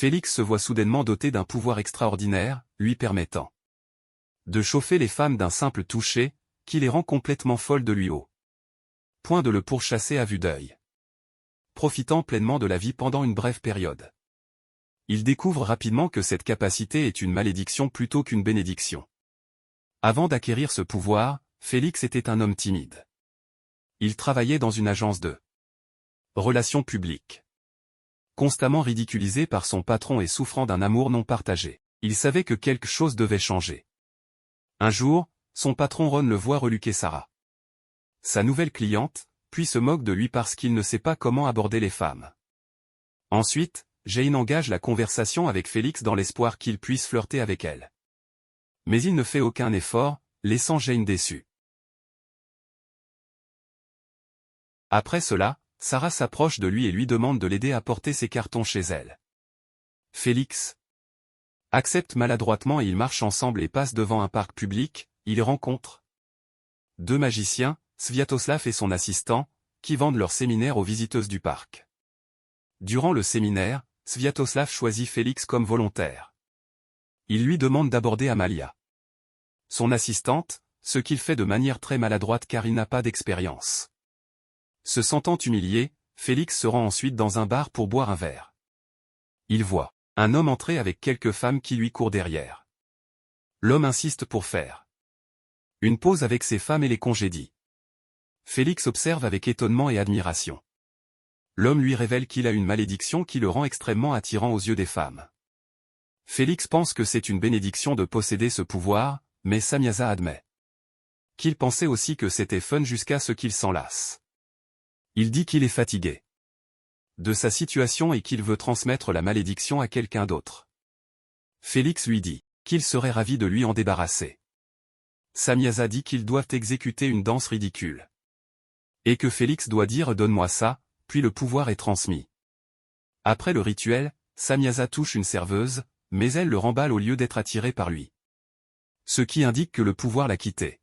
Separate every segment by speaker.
Speaker 1: Félix se voit soudainement doté d'un pouvoir extraordinaire, lui permettant de chauffer les femmes d'un simple toucher, qui les rend complètement folles de lui au point de le pourchasser à vue d'œil. Profitant pleinement de la vie pendant une brève période, il découvre rapidement que cette capacité est une malédiction plutôt qu'une bénédiction. Avant d'acquérir ce pouvoir, Félix était un homme timide. Il travaillait dans une agence de relations publiques. Constamment ridiculisé par son patron et souffrant d'un amour non partagé, il savait que quelque chose devait changer. Un jour, son patron Ron le voit reluquer Sarah, sa nouvelle cliente, puis se moque de lui parce qu'il ne sait pas comment aborder les femmes. Ensuite, Jane engage la conversation avec Félix dans l'espoir qu'il puisse flirter avec elle. Mais il ne fait aucun effort, laissant Jane déçue. Après cela, Sarah s'approche de lui et lui demande de l'aider à porter ses cartons chez elle. Félix accepte maladroitement et ils marchent ensemble et passent devant un parc public. Ils rencontrent deux magiciens, Sviatoslav et son assistant, qui vendent leur séminaire aux visiteuses du parc. Durant le séminaire, Sviatoslav choisit Félix comme volontaire. Il lui demande d'aborder Amalia, son assistante, ce qu'il fait de manière très maladroite car il n'a pas d'expérience. Se sentant humilié, Félix se rend ensuite dans un bar pour boire un verre. Il voit un homme entrer avec quelques femmes qui lui courent derrière. L'homme insiste pour faire une pause avec ses femmes et les congédie. Félix observe avec étonnement et admiration. L'homme lui révèle qu'il a une malédiction qui le rend extrêmement attirant aux yeux des femmes. Félix pense que c'est une bénédiction de posséder ce pouvoir, mais Samyaza admet qu'il pensait aussi que c'était fun jusqu'à ce qu'il s'en lasse. Il dit qu'il est fatigué de sa situation et qu'il veut transmettre la malédiction à quelqu'un d'autre. Félix lui dit qu'il serait ravi de lui en débarrasser. Samyaza dit qu'ils doivent exécuter une danse ridicule. Et que Félix doit dire « donne-moi ça », puis le pouvoir est transmis. Après le rituel, Samyaza touche une serveuse, mais elle le remballe au lieu d'être attirée par lui. Ce qui indique que le pouvoir l'a quitté.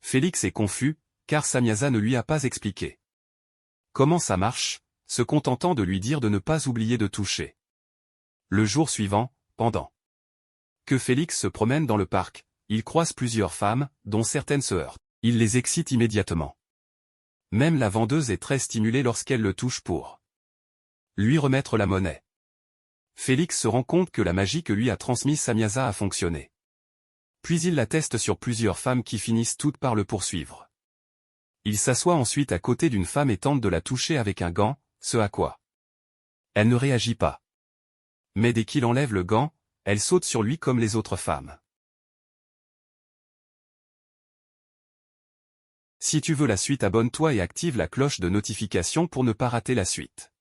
Speaker 1: Félix est confus, car Samyaza ne lui a pas expliqué comment ça marche, se contentant de lui dire de ne pas oublier de toucher. Le jour suivant, pendant que Félix se promène dans le parc, il croise plusieurs femmes, dont certaines se heurtent. Il les excite immédiatement. Même la vendeuse est très stimulée lorsqu'elle le touche pour lui remettre la monnaie. Félix se rend compte que la magie que lui a transmise Samyaza a fonctionné. Puis il la teste sur plusieurs femmes qui finissent toutes par le poursuivre. Il s'assoit ensuite à côté d'une femme et tente de la toucher avec un gant, ce à quoi elle ne réagit pas. Mais dès qu'il enlève le gant, elle saute sur lui comme les autres femmes. Si tu veux la suite, abonne-toi et active la cloche de notification pour ne pas rater la suite.